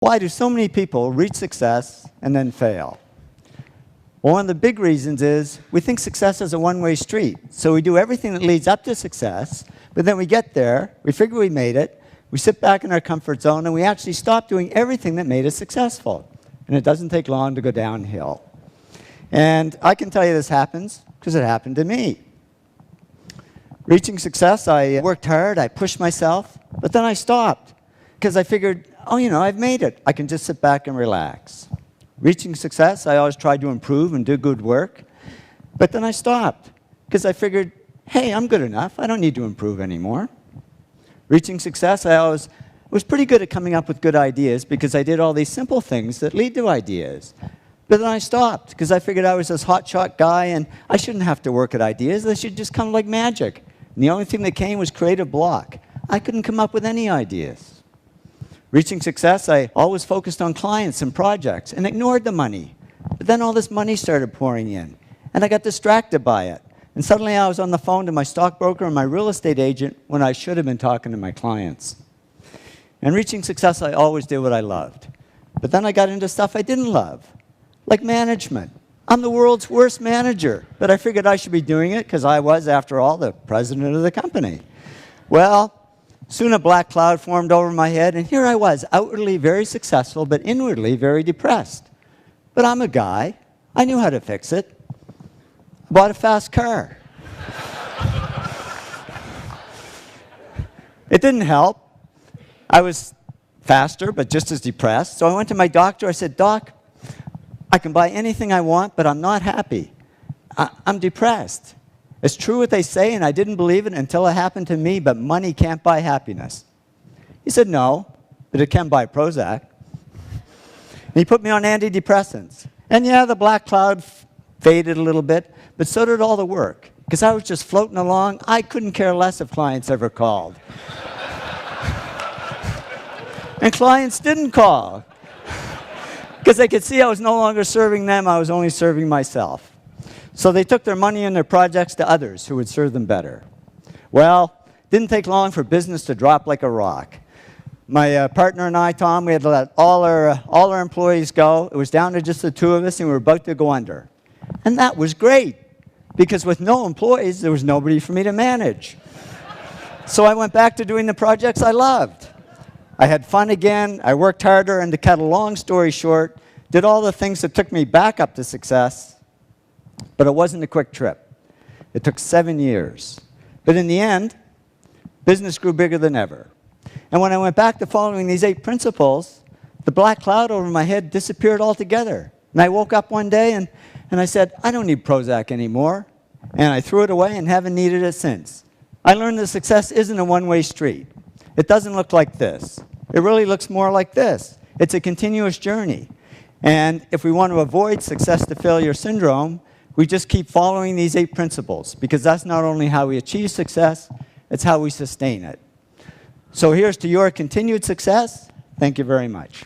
Why do so many people reach success and then fail? Well, one of the big reasons is we think success is a one-way street. So we do everything that leads up to success, but then we get there, we figure we made it, we sit back in our comfort zone, and we actually stop doing everything that made us successful. And it doesn't take long to go downhill. And I can tell you this happens because it happened to me. Reaching success, I worked hard, I pushed myself, but then I stopped because I figured, oh, I've made it. I can just sit back and relax. Reaching success, I always tried to improve and do good work, but then I stopped because I figured, hey, I'm good enough. I don't need to improve anymore. Reaching success, I always was pretty good at coming up with good ideas because I did all these simple things that lead to ideas. But then I stopped because I figured I was this hotshot guy and I shouldn't have to work at ideas. They should just come like magic. And the only thing that came was creative block. I couldn't come up with any ideas. Reaching success, I always focused on clients and projects and ignored the money. But then all this money started pouring in, and I got distracted by it. And suddenly I was on the phone to my stockbroker and my real estate agent when I should have been talking to my clients. And reaching success, I always did what I loved. But then I got into stuff I didn't love, like management. I'm the world's worst manager, but I figured I should be doing it because I was, after all, the president of the company. Well, soon a black cloud formed over my head, and here I was, outwardly very successful, but inwardly very depressed. But I'm a guy. I knew how to fix it. I bought a fast car. It didn't help. I was faster, but just as depressed. So I went to my doctor. I said, Doc, I can buy anything I want, but I'm not happy. I'm depressed. It's true what they say, and I didn't believe it until it happened to me, but money can't buy happiness. He said, no, but it can buy Prozac. And he put me on antidepressants. And yeah, the black cloud faded a little bit, but so did all the work, because I was just floating along. I couldn't care less if clients ever called. And clients didn't call, because they could see I was no longer serving them, I was only serving myself. So they took their money and their projects to others who would serve them better. Well, it didn't take long for business to drop like a rock. My partner and I, Tom, we had to let all our employees go. It was down to just the two of us, and we were about to go under. And that was great, because with no employees, there was nobody for me to manage. So I went back to doing the projects I loved. I had fun again, I worked harder, and to cut a long story short, did all the things that took me back up to success, but it wasn't a quick trip. It took 7 years. But in the end, business grew bigger than ever. And when I went back to following these 8 principles, the black cloud over my head disappeared altogether. And I woke up one day and I said, I don't need Prozac anymore. And I threw it away and haven't needed it since. I learned that success isn't a one-way street. It doesn't look like this. It really looks more like this. It's a continuous journey. And if we want to avoid success to failure syndrome, we just keep following these 8 principles, because that's not only how we achieve success, it's how we sustain it. So here's to your continued success. Thank you very much.